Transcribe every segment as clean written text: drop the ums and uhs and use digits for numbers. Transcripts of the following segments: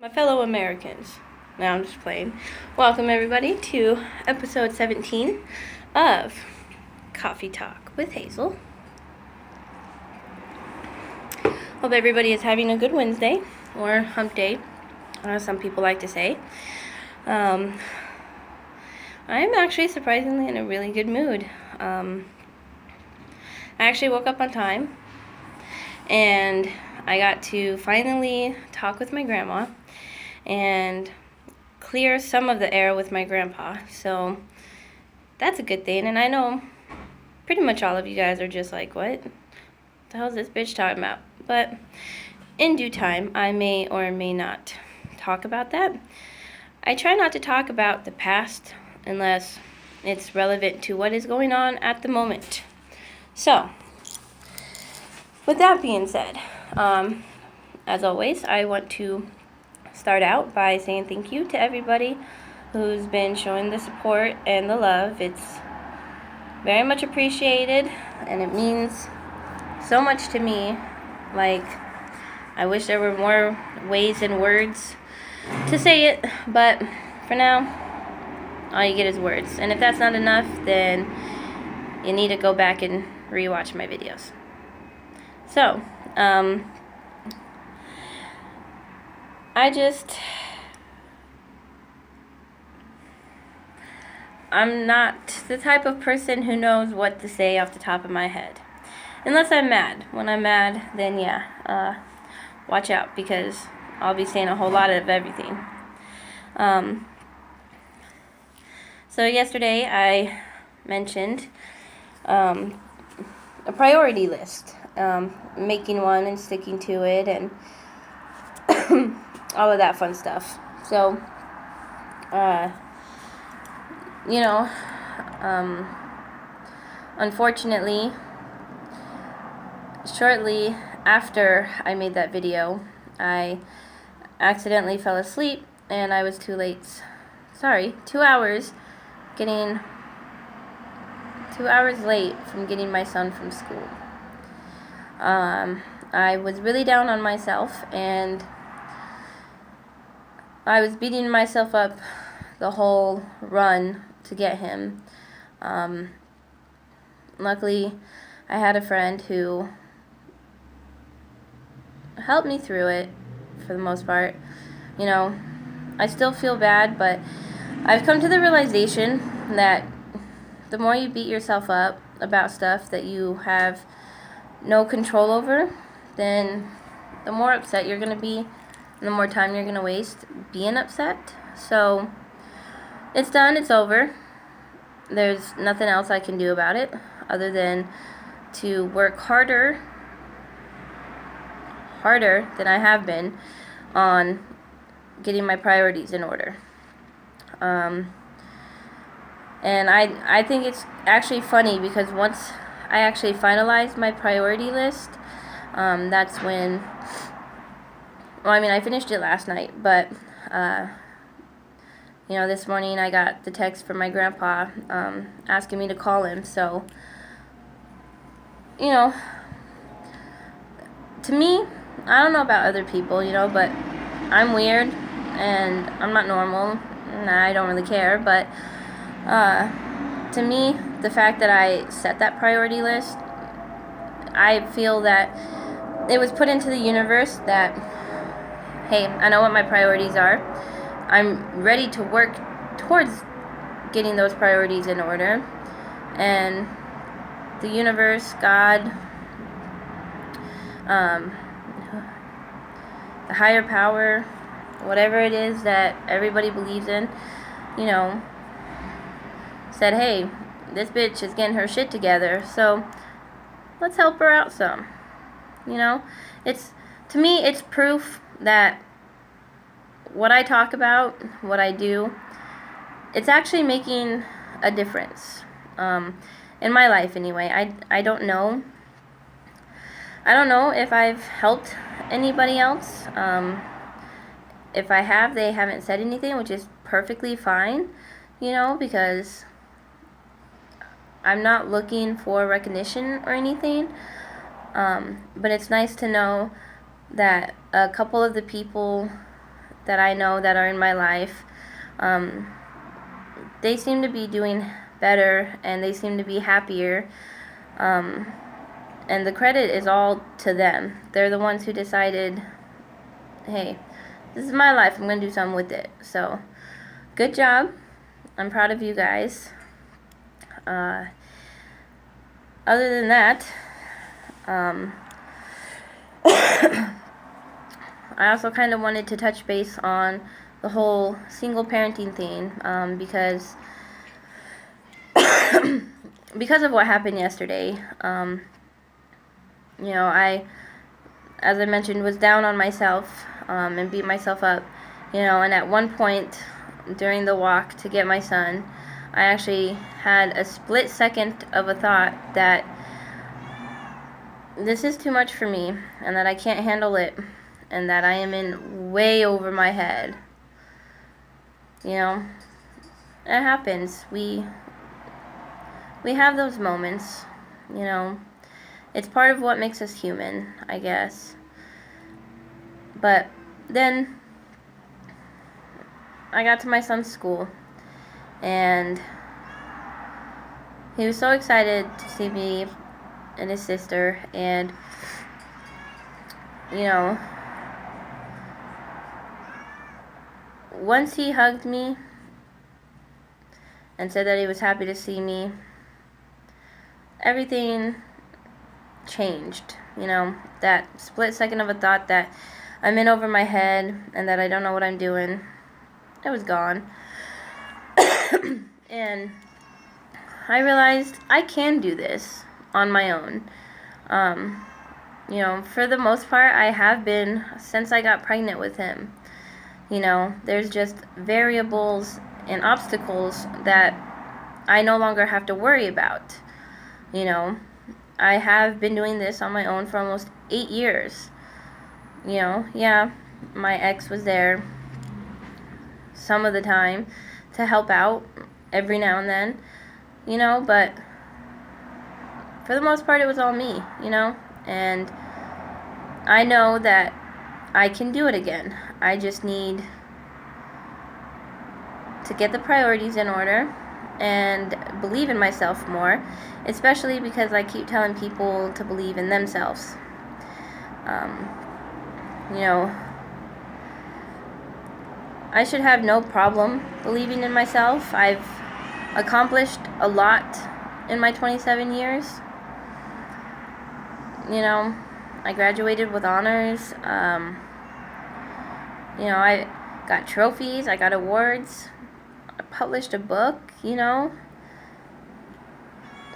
My fellow Americans. Now I'm just playing. Welcome everybody to episode 17 of Coffee Talk with Hazel. Hope everybody is having a good Wednesday or hump day, some people like to say. I'm actually surprisingly in a really good mood. I actually woke up on time and I got to finally talk with my grandma and clear some of the air with my grandpa. So that's a good thing. And I know pretty much all of you guys are just like, what the hell is this bitch talking about? But in due time, I may or may not talk about that. I try not to talk about the past unless it's relevant to what is going on at the moment. So, with that being said, as always, I want to start out by saying thank you to everybody who's been showing the support and the love. It's very much appreciated, and it means so much to me. Like, I wish there were more ways and words to say it, but for now, all you get is words. And if that's not enough, then you need to go back and rewatch my videos. So, I'm not the type of person who knows what to say off the top of my head. Unless I'm mad. When I'm mad, then yeah, watch out, because I'll be saying a whole lot of everything. So yesterday I mentioned a priority list, making one and sticking to it, and all of that fun stuff. So, unfortunately, shortly after I made that video, I accidentally fell asleep and I was 2 hours getting 2 hours late from getting my son from school. I was really down on myself, and I was beating myself up the whole run to get him. Luckily, I had a friend who helped me through it for the most part. You know, I still feel bad, but I've come to the realization that the more you beat yourself up about stuff that you have no control over, then the more upset you're going to be, and the more time you're going to waste being upset. So, it's done, it's over. There's nothing else I can do about it other than to work harder than I have been on getting my priorities in order. And I think it's actually funny, because once I actually finalized my priority list, that's when, I finished it last night, but this morning I got the text from my grandpa asking me to call him. So, to me, I don't know about other people, but I'm weird and I'm not normal, and I don't really care. But to me, the fact that I set that priority list, I feel that it was put into the universe that, hey, I know what my priorities are. I'm ready to work towards getting those priorities in order. And the universe, God, the higher power, whatever it is that everybody believes in, said, hey, this bitch is getting her shit together, so let's help her out some. To me, it's proof that what I talk about, what I do, it's actually making a difference. In my life anyway. I don't know if I've helped anybody else. If I have, they haven't said anything, which is perfectly fine, because I'm not looking for recognition or anything. But it's nice to know that a couple of the people that I know that are in my life, they seem to be doing better and they seem to be happier. And the credit is all to them. They're the ones who decided, hey, this is my life, I'm going to do something with it. So, good job. I'm proud of you guys. Other than that, I also kind of wanted to touch base on the whole single parenting thing, because of what happened yesterday. I, as I mentioned, was down on myself, and beat myself up, and at one point during the walk to get my son, I actually had a split second of a thought that this is too much for me, and that I can't handle it, and that I am in way over my head. It happens. We have those moments, It's part of what makes us human, I guess. But then I got to my son's school, and he was so excited to see me and his sister, and once he hugged me and said that he was happy to see me, everything changed. That split second of a thought that I'm in over my head and that I don't know what I'm doing, it was gone. And I realized I can do this on my own. For the most part, I have been since I got pregnant with him. There's just variables and obstacles that I no longer have to worry about. I have been doing this on my own for almost 8 years. Yeah, my ex was there some of the time to help out every now and then, but for the most part it was all me, and I know that I can do it again. I just need to get the priorities in order and believe in myself more, especially because I keep telling people to believe in themselves. I should have no problem believing in myself. I've accomplished a lot in my 27 years. I graduated with honors. I got trophies, I got awards, I published a book,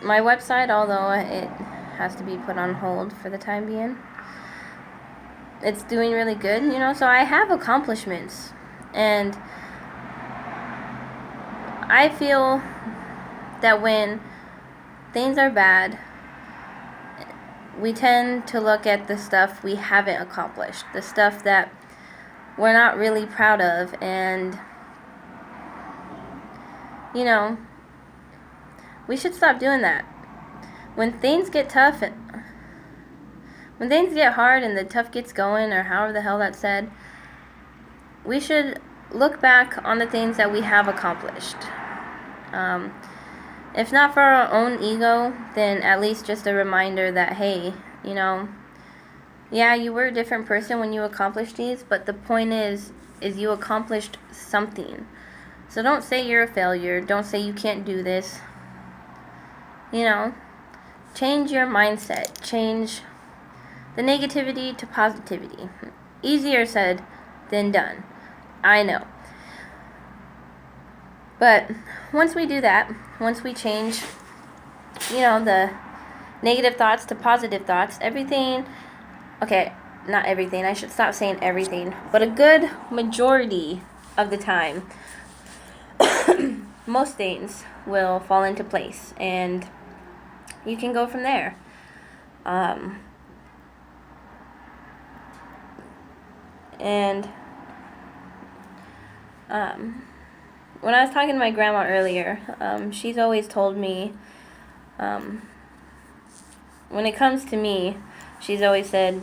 My website, although it has to be put on hold for the time being, it's doing really good, so I have accomplishments. And I feel that when things are bad, we tend to look at the stuff we haven't accomplished, the stuff that we're not really proud of, and we should stop doing that. When things get tough, when things get hard and the tough gets going, or however the hell that's said, we should look back on the things that we have accomplished. If not for our own ego, then at least just a reminder that, hey, yeah, you were a different person when you accomplished these, but the point is you accomplished something. So don't say you're a failure. Don't say you can't do this. Change your mindset. Change the negativity to positivity. Easier said than done. I know. But once we do that, once we change, the negative thoughts to positive thoughts, everything, okay, not everything, I should stop saying everything, but a good majority of the time, most things will fall into place, and you can go from there. When I was talking to my grandma earlier, she's always told me, when it comes to me, she's always said,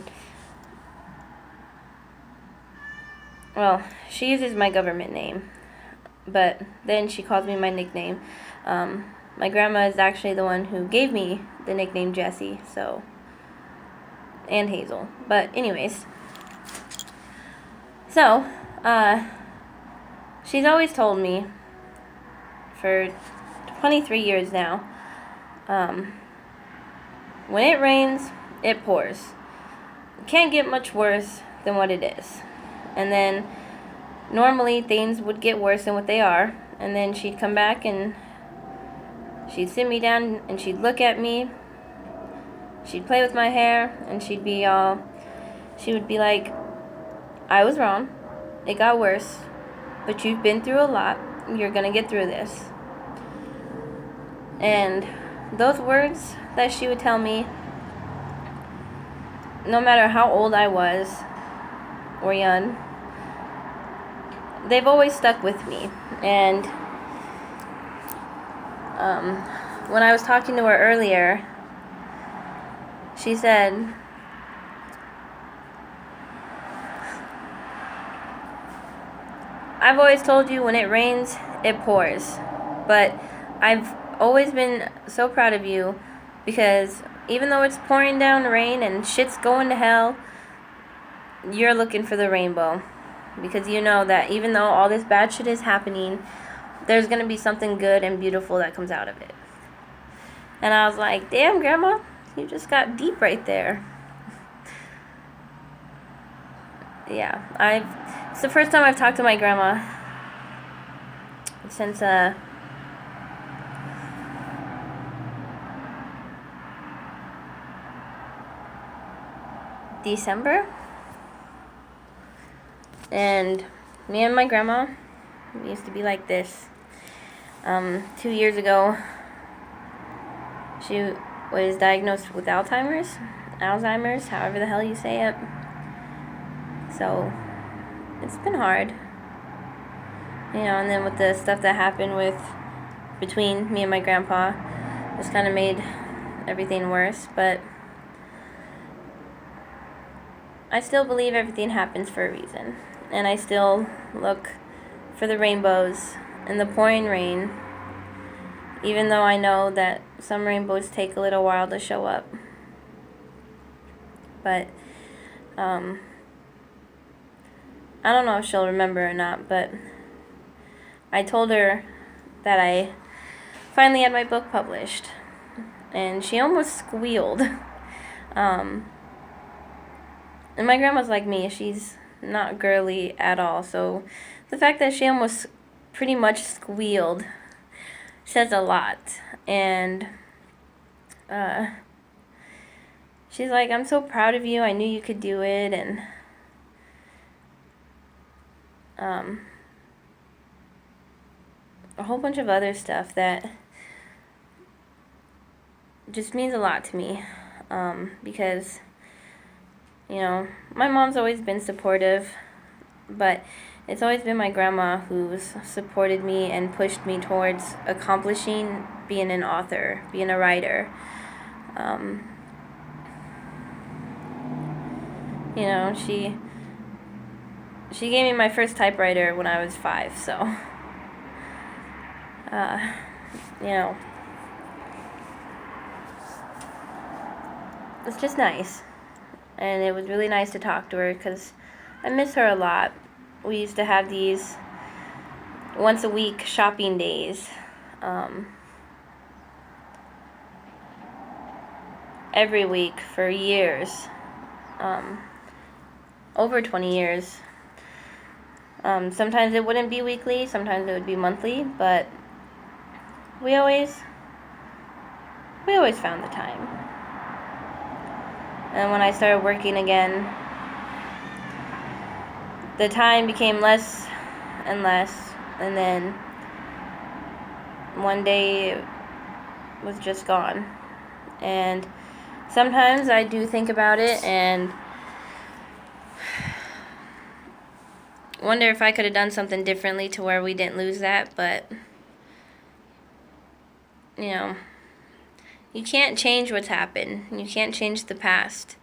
well, she uses my government name, but then she calls me my nickname. My grandma is actually the one who gave me the nickname Jessie, so, and Hazel. But anyways, so, she's always told me for 23 years now, when it rains, it pours. It can't get much worse than what it is. And then normally things would get worse than what they are, and then she'd come back and she'd sit me down and she'd look at me, she'd play with my hair, and she would be like, I was wrong, it got worse, but you've been through a lot, you're gonna get through this. And those words that she would tell me, no matter how old I was or young, they've always stuck with me. And when I was talking to her earlier, she said, I've always told you when it rains, it pours. But I've always been so proud of you because even though it's pouring down rain and shit's going to hell, you're looking for the rainbow. Because you know that even though all this bad shit is happening, there's going to be something good and beautiful that comes out of it. And I was like, damn, Grandma, you just got deep right there. Yeah, it's the first time I've talked to my grandma since, December. And me and my grandma, we used to be like this. 2 years ago, she was diagnosed with Alzheimer's, however the hell you say it. So, it's been hard. And then with the stuff that happened between me and my grandpa, just kind of made everything worse. But I still believe everything happens for a reason. And I still look for the rainbows in the pouring rain, even though I know that some rainbows take a little while to show up. But, I don't know if she'll remember or not, but I told her that I finally had my book published, and she almost squealed. And my grandma's like me, she's not girly at all, so the fact that she almost pretty much squealed says a lot. And she's like, I'm so proud of you, I knew you could do it, and a whole bunch of other stuff that just means a lot to me, because my mom's always been supportive, but it's always been my grandma who's supported me and pushed me towards accomplishing being an author, being a writer. She gave me my first typewriter when I was 5, so it's just nice. And it was really nice to talk to her because I miss her a lot. We used to have these once a week shopping days. Every week for years. Over 20 years. Sometimes it wouldn't be weekly, sometimes it would be monthly, but we always found the time. And when I started working again, the time became less and less, and then one day it was just gone. And sometimes I do think about it and wonder if I could have done something differently to where we didn't lose that, but you can't change what's happened. You can't change the past.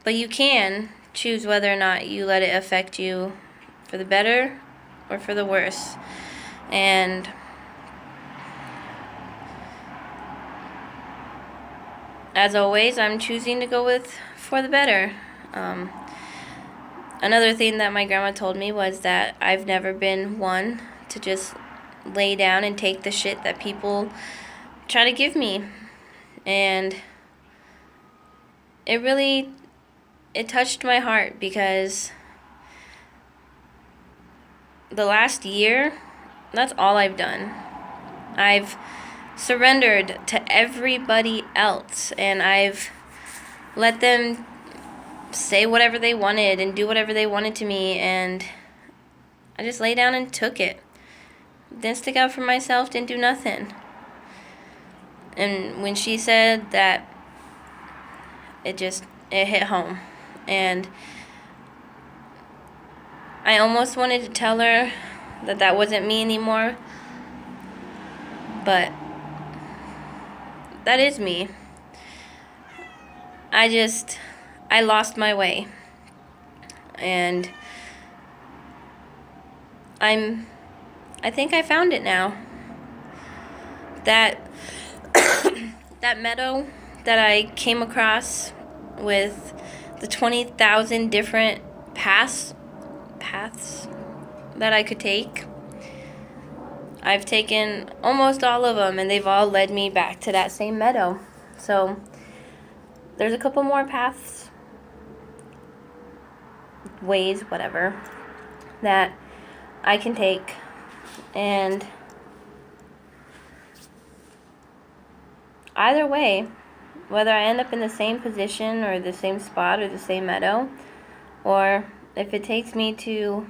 But you can choose whether or not you let it affect you for the better or for the worse. And as always, I'm choosing to go with for the better. Another thing that my grandma told me was that I've never been one to just lay down and take the shit that people try to give me. And it touched my heart, because the last year, that's all I've done. I've surrendered to everybody else, and I've let them say whatever they wanted and do whatever they wanted to me, and I just lay down and took it. Didn't stick out for myself, didn't do nothing. And when she said that, it hit home. And I almost wanted to tell her that that wasn't me anymore, but that is me. I lost my way. And I think I found it now. That that meadow that I came across with the 20,000 different paths that I could take, I've taken almost all of them, and they've all led me back to that same meadow. So there's a couple more paths, ways, whatever, that I can take. And either way, whether I end up in the same position or the same spot or the same meadow, or if it takes me to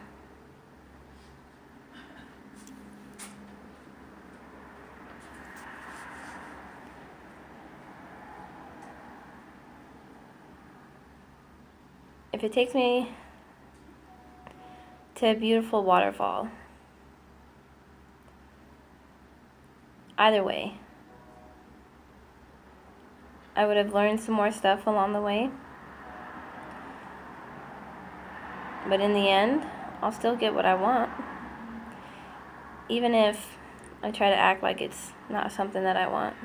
a beautiful waterfall, either way, I would have learned some more stuff along the way. But in the end, I'll still get what I want, even if I try to act like it's not something that I want.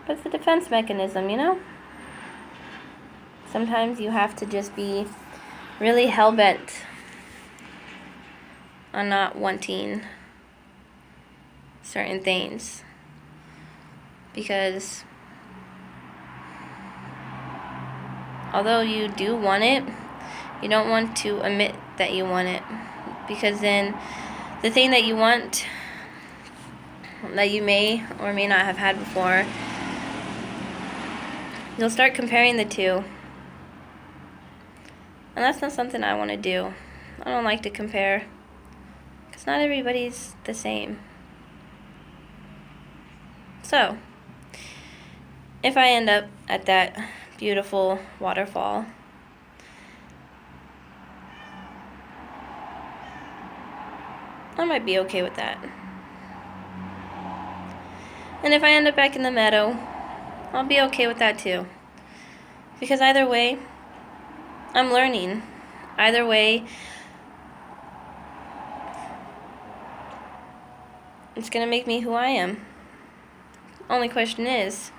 But it's a defense mechanism, you know? Sometimes you have to just be really hell-bent on not wanting certain things, because although you do want it, you don't want to admit that you want it, because then the thing that you want, that you may or may not have had before, you'll start comparing the two. And that's not something I want to do. I don't like to compare, because not everybody's the same. So, if I end up at that beautiful waterfall, I might be okay with that. And if I end up back in the meadow, I'll be okay with that too. Because either way, I'm learning. Either way, it's going to make me who I am. Only question is,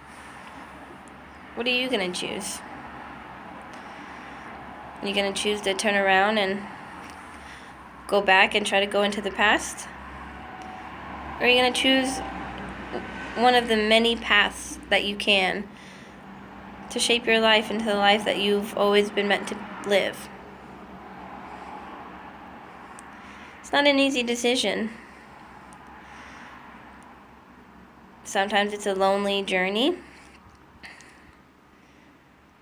what are you going to choose? Are you going to choose to turn around and go back and try to go into the past? Or are you going to choose one of the many paths that you can to shape your life into the life that you've always been meant to live? It's not an easy decision. Sometimes it's a lonely journey.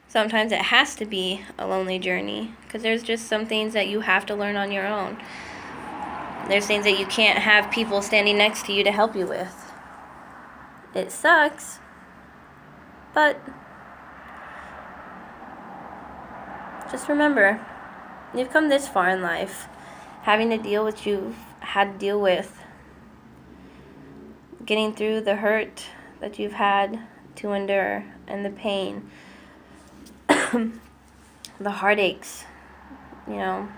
Sometimes it has to be a lonely journey, because there's just some things that you have to learn on your own. There's things that you can't have people standing next to you to help you with. It sucks, but just remember, you've come this far in life, having to deal with what you've had to deal with, getting through the hurt that you've had to endure, and the pain, the heartaches, You know,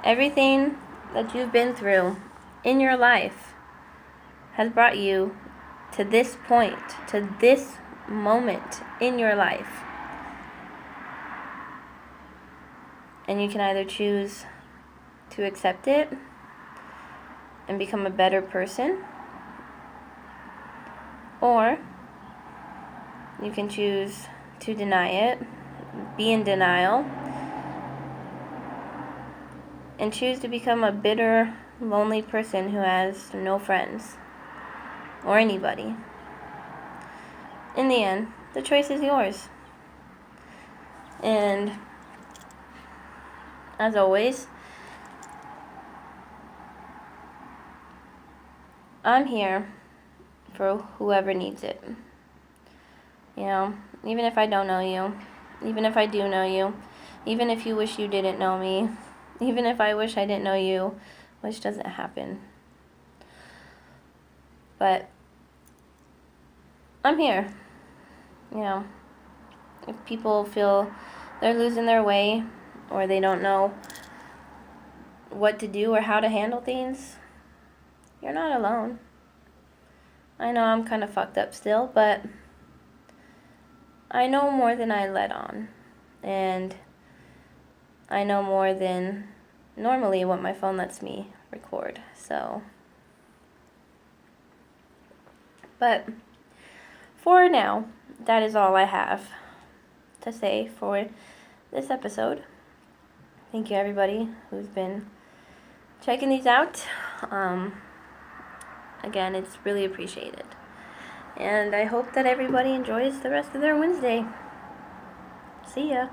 everything that you've been through in your life has brought you to this point, to this moment in your life. And you can either choose to accept it and become a better person, or you can choose to deny it, be in denial, and choose to become a bitter, lonely person who has no friends or anybody. In the end, the choice is yours. And as always, I'm here for whoever needs it. You know, even if I don't know you, even if I do know you, even if you wish you didn't know me, even if I wish I didn't know you, which doesn't happen. But I'm here. You know, if people feel they're losing their way or they don't know what to do or how to handle things, you're not alone. I know I'm kind of fucked up still, but I know more than I let on. And I know more than normally what my phone lets me record. So, but for now, that is all I have to say for this episode. Thank you, everybody who's been checking these out. Again, it's really appreciated. And I hope that everybody enjoys the rest of their Wednesday. See ya.